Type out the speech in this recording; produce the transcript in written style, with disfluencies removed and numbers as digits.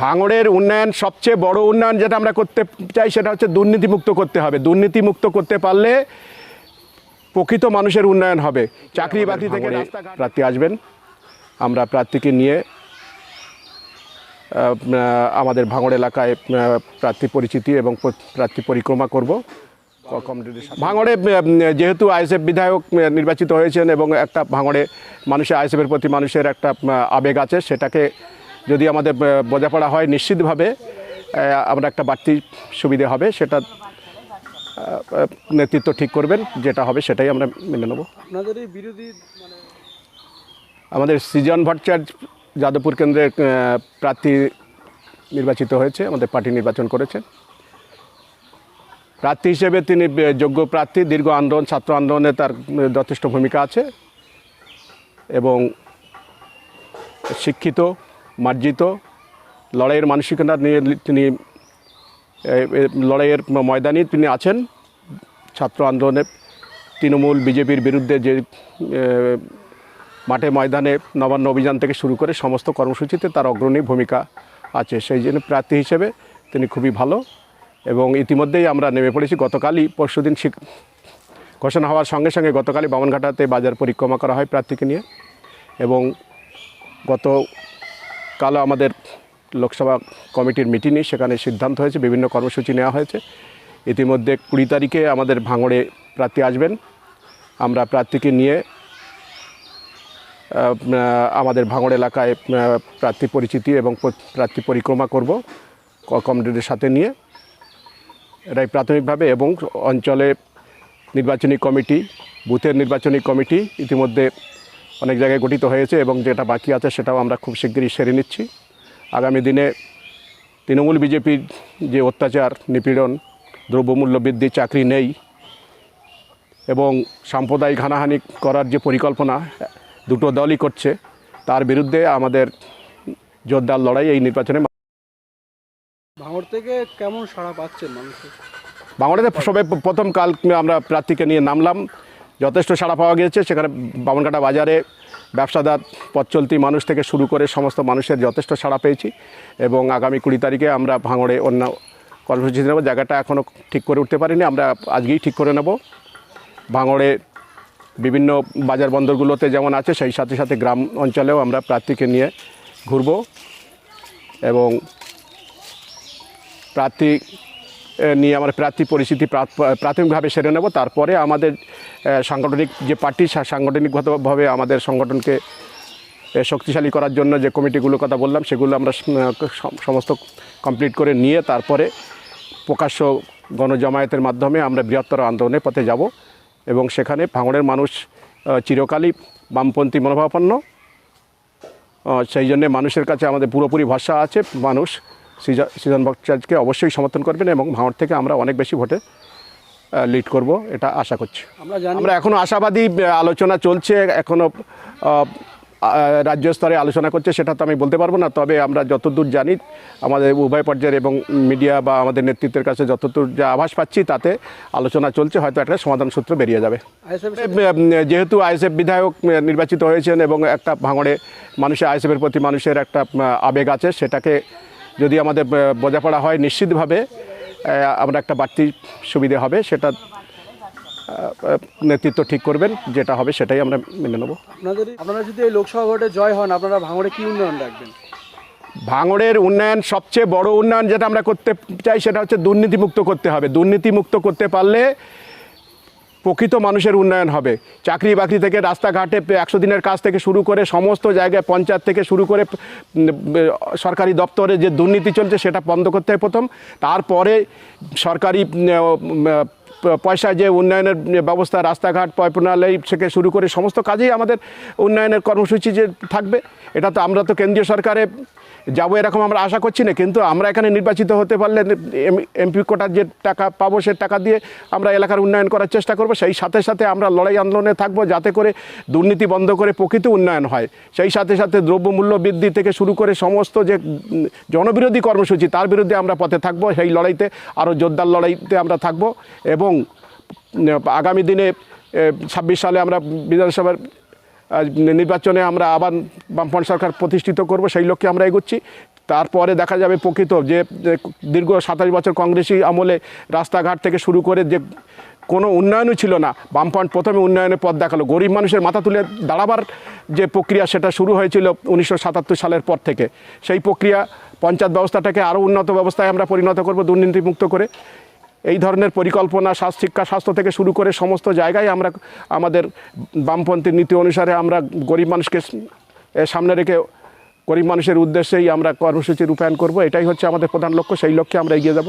ভাঙড়ের উন্নয়ন সবচেয়ে বড় উন্নয়ন যেটা আমরা করতে চাই সেটা হচ্ছে দুর্নীতিমুক্ত করতে হবে। দুর্নীতিমুক্ত করতে পারলে প্রকৃত মানুষের উন্নয়ন হবে। চাকরি বাকরি থেকে প্রার্থী আসবেন, আমরা প্রার্থীকে নিয়ে আমাদের ভাঙড় এলাকায় প্রার্থী পরিচিতি এবং প্রার্থী পরিক্রমা করব। ভাঙড়ে যেহেতু আইএসএফ বিধায়ক নির্বাচিত হয়েছেন এবং একটা ভাঙড়ে মানুষের আইএসএফের প্রতি মানুষের একটা আবেগ আছে, সেটাকে যদি আমাদের বোঝাপড়া হয় নিশ্চিতভাবে আমরা একটা বাড়তি সুবিধে হবে। সেটা নেতৃত্ব ঠিক করবেন, যেটা হবে সেটাই আমরা মেনে নেব। আপনাদের এই বিরোধী আমাদের সৃজন ভট্টাচার্য যাদবপুর কেন্দ্রের প্রার্থী নির্বাচিত হয়েছে, আমাদের পার্টি নির্বাচন করেছে। প্রার্থী হিসেবে তিনি যোগ্য প্রার্থী, দীর্ঘ আন্দোলন ছাত্র আন্দোলনে তার যথেষ্ট ভূমিকা আছে এবং শিক্ষিত মার্জিত লড়াইয়ের মানসিকতা নিয়ে তিনি লড়াইয়ের ময়দানে তিনি আছেন। ছাত্র আন্দোলনে তৃণমূল বিজেপির বিরুদ্ধে যে মাঠে ময়দানে নবান্ন অভিযান থেকে শুরু করে সমস্ত কর্মসূচিতে তার অগ্রণী ভূমিকা আছে। সেই জন্য প্রার্থী হিসেবে তিনি খুবই ভালো এবং ইতিমধ্যেই আমরা নেমে পড়েছি। গতকালই পরশুদিন ঘোষণা হওয়ার সঙ্গে সঙ্গে গতকালই বামনঘাটাতে বাজার পরিক্রমা করা হয় প্রার্থীকে নিয়ে এবং গতকালও আমাদের লোকসভা কমিটির মিটিংয়ে সেখানে সিদ্ধান্ত হয়েছে, বিভিন্ন কর্মসূচি নেওয়া হয়েছে। ইতিমধ্যে 20 তারিখে আমাদের ভাঙড়ে প্রার্থী আসবেন, আমরা প্রার্থীকে নিয়ে আমাদের ভাঙড় এলাকায় প্রার্থী পরিচিতি এবং প্রার্থী পরিক্রমা করব কমিটিদের সাথে নিয়ে। এটাই প্রাথমিকভাবে এবং অঞ্চলে নির্বাচনী কমিটি, বুথের নির্বাচনী কমিটি ইতিমধ্যে অনেক জায়গায় গঠিত হয়েছে এবং যেটা বাকি আছে সেটাও আমরা খুব শিগগিরই সেরে নিচ্ছি। আগামী দিনে তৃণমূল বিজেপির যে অত্যাচার, নিপীড়ন, দ্রব্যমূল্য বৃদ্ধি, চাকরি নেই এবং সাম্প্রদায়িক হানাহানি করার যে পরিকল্পনা দুটো দলই করছে, তার বিরুদ্ধে আমাদের জোরদার লড়াই এই নির্বাচনে। ভাঙড় থেকে কেমন সাড়া পাচ্ছেন মানুষের? ভাঙড়েতে সবে প্রথম কাল আমরা প্রার্থীকে নিয়ে নামলাম, যথেষ্ট সাড়া পাওয়া গিয়েছে। সেখানে বামনঘাটা বাজারে ব্যবসাদার, পথ চলতি মানুষ থেকে শুরু করে সমস্ত মানুষের যথেষ্ট সাড়া পেয়েছি এবং আগামী 20 তারিখে আমরা ভাঙড়ে অন্য কর্মসূচি নেব। জায়গাটা এখনও ঠিক করে উঠতে পারিনি, আমরা আজকেই ঠিক করে নেব। ভাঙড়ে বিভিন্ন বাজার বন্দরগুলোতে যেমন আছে, সেই সাথে সাথে গ্রাম অঞ্চলেও আমরা প্রার্থীকে নিয়ে ঘুরব এবং প্রার্থী নিয়ে আমার প্রার্থী পরিস্থিতি প্রাথমিকভাবে সেরে নেব। তারপরে আমাদের সাংগঠনিক যে পার্টি, সাংগঠনিকগতভাবে আমাদের সংগঠনকে শক্তিশালী করার জন্য যে কমিটিগুলোর কথা বললাম, সেগুলো আমরা সমস্ত কমপ্লিট করে নিয়ে তারপরে প্রকাশ্য গণজমায়েতের মাধ্যমে আমরা বৃহত্তর আন্দোলনের পথে যাব এবং সেখানে ভাঙড়ের মানুষ চিরকালই বামপন্থী মনোভাবাপন্ন। সেই জন্যে মানুষের কাছে আমাদের পুরোপুরি ভরসা আছে। মানুষ সৃজন ভট্টাচার্যকে অবশ্যই সমর্থন করবেন এবং ভাঙড় থেকে আমরা অনেক বেশি ভোটে লিড করব, এটা আশা করছি। আমরা এখনও আশাবাদী, আলোচনা চলছে, এখনও রাজ্য স্তরে আলোচনা করছে, সেটা তো আমি বলতে পারবো না। তবে আমরা যতদূর জানি আমাদের উভয় পর্যায়ের এবং মিডিয়া বা আমাদের নেতৃত্বের কাছে যতদূর যা আভাস পাচ্ছি, তাতে আলোচনা চলছে, হয়তো একটা সমাধান সূত্র বেরিয়ে যাবে। যেহেতু আইএসএফ বিধায়ক নির্বাচিত হয়েছেন এবং একটা ভাঙড়ে মানুষের আইএসএফের প্রতি মানুষের একটা আবেগ আছে, সেটাকে যদি আমাদের বোঝাপড়া হয় নিশ্চিতভাবে আমরা একটা বাড়তি সুবিধে হবে। সেটা নেতৃত্ব ঠিক করবেন, যেটা হবে সেটাই আমরা মেনে নেব। আপনারা যদি এই লোকসভা ভোটে জয় হন, আপনারা ভাঙড়ে কী উন্নয়ন রাখবেন? ভাঙড়ের উন্নয়ন সবচেয়ে বড় উন্নয়ন যেটা আমরা করতে চাই সেটা হচ্ছে দুর্নীতিমুক্ত করতে হবে। দুর্নীতিমুক্ত করতে পারলে প্রকৃত মানুষের উন্নয়ন হবে। চাকরি বাকরি থেকে রাস্তাঘাটে 100 দিনের কাজ থেকে শুরু করে সমস্ত জায়গায়, পঞ্চায়েত থেকে শুরু করে সরকারি দপ্তরে যে দুর্নীতি চলছে সেটা বন্ধ করতে হয় প্রথম। তারপরে সরকারি পয়সায় যে উন্নয়নের ব্যবস্থা, রাস্তাঘাট, পয়প্রণালী থেকে শুরু করে সমস্ত কাজেই আমাদের উন্নয়নের কর্মসূচি যে থাকবে। এটা তো আমরা তো কেন্দ্রীয় সরকারে যাবো এরকম আমরা আশা করছি না, কিন্তু আমরা এখানে নির্বাচিত হতে পারলে এমপি কোটার যে টাকা পাবো সে টাকা দিয়ে আমরা এলাকার উন্নয়ন করার চেষ্টা করব। সেই সাথে সাথে আমরা লড়াই আন্দোলনে থাকবো যাতে করে দুর্নীতি বন্ধ করে প্রকৃত উন্নয়ন হয়। সেই সাথে সাথে দ্রব্যমূল্য বৃদ্ধি থেকে শুরু করে সমস্ত যে জনবিরোধী কর্মসূচি, তার বিরুদ্ধে আমরা পথে থাকবো। সেই লড়াইতে আরও জোরদার লড়াইতে আমরা থাকবো এবং আগামী দিনে 26 সালে আমরা বিধানসভার নির্বাচনে আমরা আবার বামফ্রন্ট সরকার প্রতিষ্ঠিত করব, সেই লক্ষ্যে আমরা এগোচ্ছি। তারপরে দেখা যাবে প্রকৃত যে দীর্ঘ 27 বছর কংগ্রেসি আমলে রাস্তাঘাট থেকে শুরু করে যে কোনো উন্নয়নই ছিল না, বামফ্রন্ট প্রথমে উন্নয়নের পথ দেখালো। গরিব মানুষের মাথা তুলে দাঁড়াবার যে প্রক্রিয়া সেটা শুরু হয়েছিল 1977 সালের পর থেকে। সেই প্রক্রিয়া পঞ্চায়েত ব্যবস্থাটাকে আরও উন্নত ব্যবস্থায় আমরা পরিণত করব, দুর্নীতিমুক্ত করে। এই ধরনের পরিকল্পনা শিক্ষা স্বাস্থ্য থেকে শুরু করে সমস্ত জায়গায় আমরা আমাদের বামপন্থী নীতি অনুসারে আমরা গরিব মানুষকে সামনে রেখে গরিব মানুষের উদ্দেশ্যেই আমরা কর্মসূচি রূপায়ণ করব। এটাই হচ্ছে আমাদের প্রধান লক্ষ্য, সেই লক্ষ্যে আমরা এগিয়ে যাব।